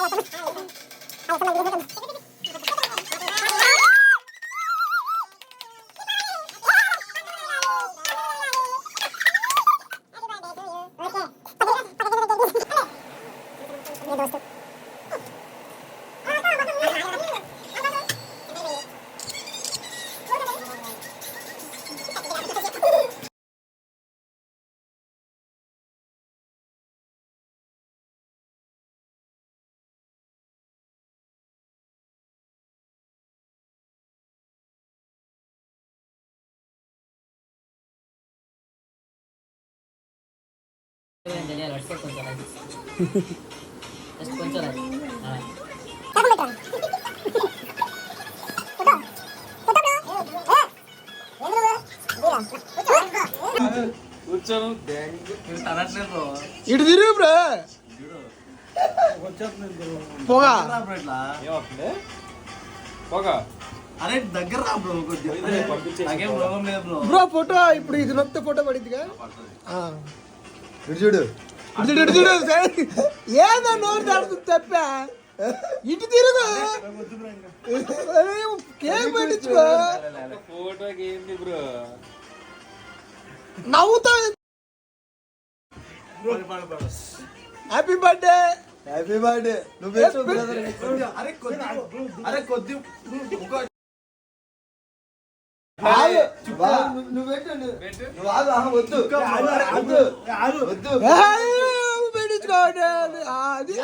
ఇటు తిరుగు బ్రో పోగా అరే దగ్గర రా బ్రో బ్రో ఫోటో ఇప్పుడు ఇది నొక్కితే ఫోటో పడిద్దిగా చూడు ఏదో నోరు తడుతుంది తప్ప ఇటు తిరుగు కేక్ పెట్టించుకో ఫోటోకి ఏంది బ్రో నవ్వుతా హ్యాపీ బర్త్డే హ్యాపీ బర్త్డే నువ్వు కొద్ది నువ్వు వద్దు పెట్టించుకోండి అది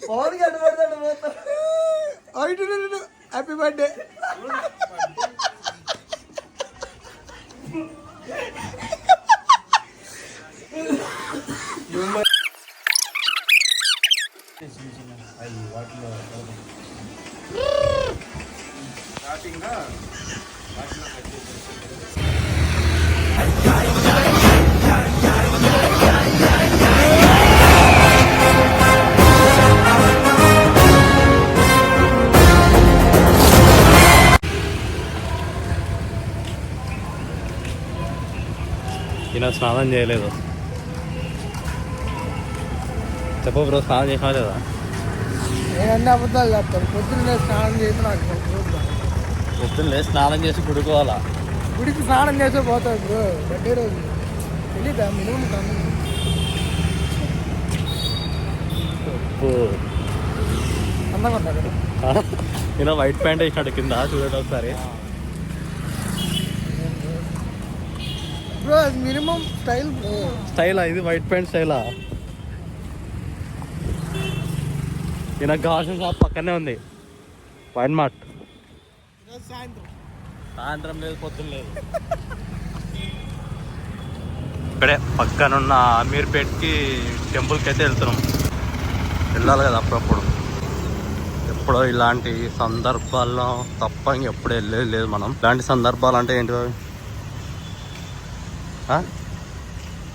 పవన్ గడ్డ పెడతాడు హ్యాపీ బర్త్డే ఈయన స్నానం చేయలేదు. చెప్పు బ్రో, స్నానం చేసినా లేదా? నేను అబద్ధాలు చెప్తాను. పొద్దున్నే స్నానం చేసి నాకు పొద్దున్నే స్నానం చేసి గుడుకోవాలా? గుడికి స్నానం చేసే పోతాడు బ్రో. బర్త్డే రోజు తెలీదా మినిమం అందంగా ఉంటాడు. ఈయన వైట్ ప్యాంట్ వేసినాడు కింద, చూడండి ఒకసారి. బ్రో అది మినిమం స్టైల్ బ్రో. స్టైలా ఇది? వైట్ ప్యాంట్ స్టైలా? ఈయన గాజుల షాప్ పక్కనే ఉంది, వైన్ మార్ట్. సాయంత్రం లేదు, పొద్దున్న లేదు. ఇక్కడే పక్కనున్న అమీర్పేట్కి టెంపుల్కి అయితే వెళ్తున్నాం. వెళ్ళాలి కదా అప్పుడప్పుడు. ఎప్పుడో ఇలాంటి సందర్భాల్లో తప్ప ఇంకెప్పుడు వెళ్ళేది లేదు మనం. ఇలాంటి సందర్భాలు అంటే ఏంటి?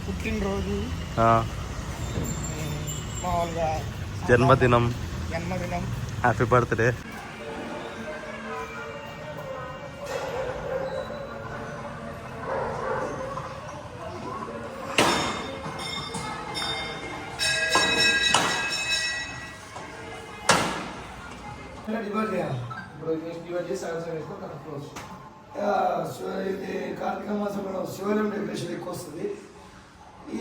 పుట్టినరోజు, మామూలుగా జన్మదినం, జన్మదినం, హ్యాపీ బర్త్డే. ఇది కార్తీక మాసంలో శివాలయం డెకరేషన్ ఎక్కువ వస్తుంది. ఈ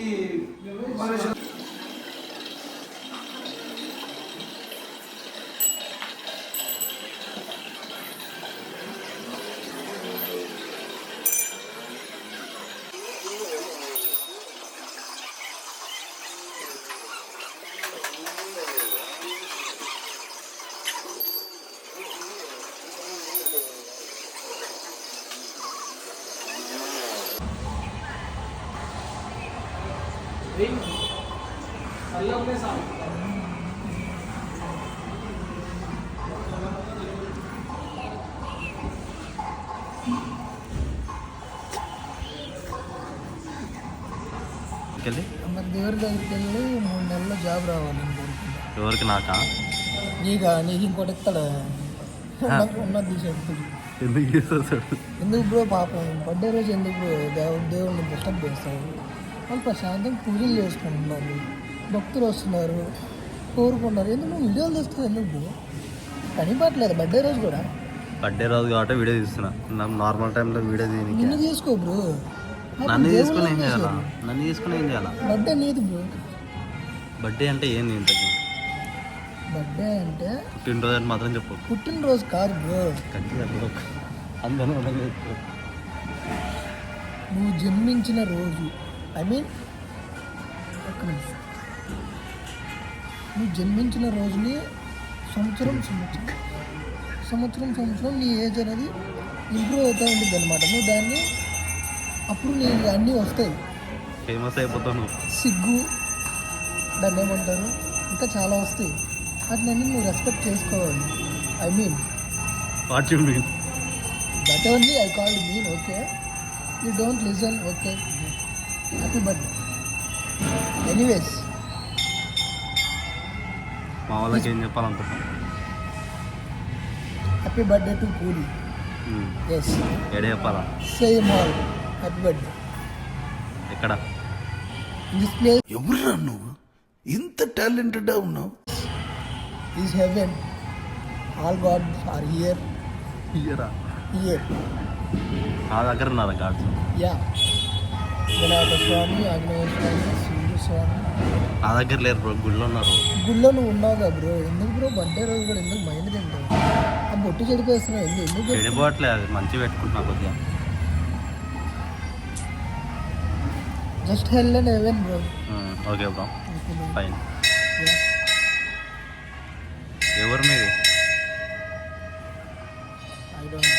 దేవుడి దగ్గరికి వెళ్ళి 3 నెలల్లో జాబ్ రావాలని కోరుకుంటా. ఎవరికి? నాకా? నీకు ఇంకోటి ఇస్తాడా? ఉన్నది తీసేస్తుంది. ఎందుకు బ్రో? పాపం బర్త్డే రోజు ఎందుకు బ్రో దేవుడిని డిస్టర్బ్ చేస్తాడు? వాళ్ళు ప్రశాంతంగా పూజలు చేసుకుంటున్నారు. భక్తులు వస్తున్నారు, కోరుకున్నారు. ఎందుకు నువ్వు వీడియోలు తీస్తావు? ఎందుకు బ్రో? పని పట్టలేదు బర్త్డే రోజు కూడా. బర్త్డే రోజు కాబట్టి వీడియో తీస్తున్నా. నాకు నార్మల్ టైంలో వీడియో నిన్ను తీయడానికి. తీసుకో బ్రో. నన్ను తీసుకుని ఏం చేయాలా? నన్ను తీసుకుని ఏం చేయాలా? బర్త్డే నీది బ్రో. బర్త్డే అంటే ఏంది ఇంతకి? బర్త్డే అంటే పుట్టినరోజు అని మాత్రం చెప్పు. పుట్టినరోజు కాదు బ్రో. గట్టిగా అందరూ నువ్వు జన్మించిన రోజు. ఐ మీన్ ఒక్క నిమిషం. నువ్వు జన్మించిన రోజుని సంవత్సరం నీ ఏజ్ అనేది ఇంప్రూవ్ అవుతూ ఉంటుంది అనమాట. నువ్వు దాన్ని అప్పుడు నీ అన్నీ వస్తాయి. ఫేమస్ అయిపోతాను. సిగ్గు, దాన్ని ఏమంటారు, ఇంకా చాలా వస్తాయి. వాటిని నువ్వు రెస్పెక్ట్ చేసుకోవాలి. I mean what you mean? That only I call mean. Okay, you don't listen. Okay, happy birthday. Anyways, మా వాళ్ళకి ఏం చెప్పాలనుకుంటున్నాను? Happy birthday to Puri. Yes, ఏడే చెప్పాలా? Same all happy birthday. ఎక్కడ? దిస్ ప్లేస్ ఎవరురా నువ్వు ఇంత టాలెంటెడ్ ఉన్నావు? Is heaven. All gods are here. ఇయ్యరా? హియర్. నా దగ్గర ఉన్నారా గాడ్స్? యా, వినాయక స్వామి, ఆంజనేయ స్వామి, శివుడు స్వామి. నా దగ్గర లేరు బ్రో, గుళ్ళో ఉన్నారు. గుళ్ళో నువ్వు ఉన్నావు కదా బ్రో. ఎందుకు బ్రో బర్త్డే రోజు కూడా ఎందుకు మైండ్ తింటావు? ఆ బొట్టు చెడిపోతున్నావు. ఎందుకు చెడిపోవట్లే, అది మంచిగా పెట్టుకుంటున్నా కొద్దిగా. Just hell and heaven bro. Okay bro, fine. ఎవరు మీది? ఐ డోంట్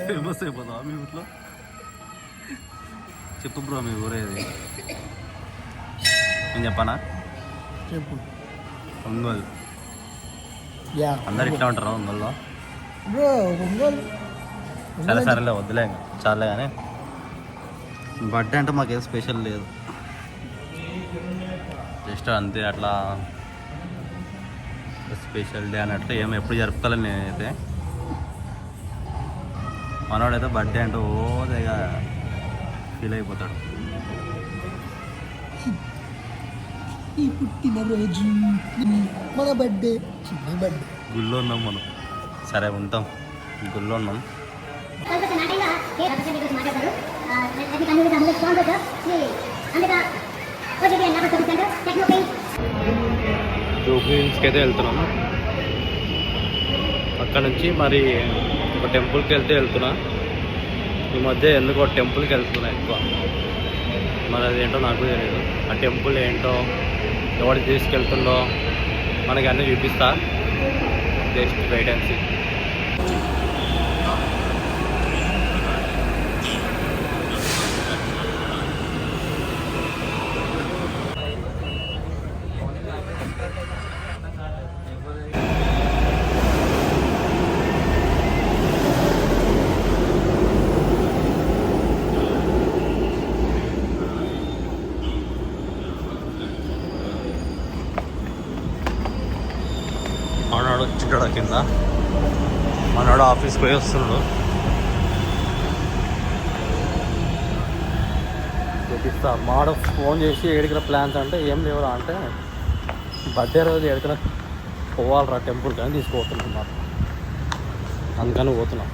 ఫేమస్ అయిపోతావా మీ ఊర్లో? చెప్పు బ్రో, మీ ఊరేది? నేను చెప్పానా? చెప్పు. ఒంగోలు. యా, అందరు ఇట్లా ఉంటారా ఒంగోలులో? బ్రో ఒంగోలు. సరే సరేలే, వద్దులే, చాలే. కానీ బర్త్డే అంటే మాకేం స్పెషల్ లేదు, జస్ట్ అంతే. అట్లా స్పెషల్ డే అన్నట్లు ఏం ఎప్పుడు జరుపుకోలేను నేనైతే. మనవాడైతే బర్త్డే అంటే ఓదేగా ఫీల్ అయిపోతాడు. ఈ పుట్టినరోజు మన బర్త్డే, నీ బర్త్డే. గుళ్ళో ఉన్నాం మనం. సరే ఉంటాం, గుళ్ళో ఉన్నాం. జూబ్లీ హిల్స్కి అయితే వెళ్తున్నాము. అక్కడ నుంచి మరి ఒక టెంపుల్కి వెళ్తున్నా. ఈ మధ్య ఎందుకో టెంపుల్కి వెళ్తున్నా ఎక్కువ. మరి అదేంటో నాకు తెలియదు. ఆ టెంపుల్ ఏంటో, ఎవరు తీసుకెళ్తుండో మనకి అన్నీ చూపిస్తా. Just wait and see. మనోడు వచ్చింటాడు కింద. మనోడు ఆఫీస్కి పోయి వస్తున్నాడు. చూపిస్తా. మాడు ఫోన్ చేసి ఏడికిన ప్లాన్స్ అంటే ఏం లేవురా అంటే, బర్త్డే రోజు ఎక్కడికైనా పోవాలరా టెంపుల్ కానీ తీసుకుపోతున్నాం మాట. అందుకని పోతున్నాం.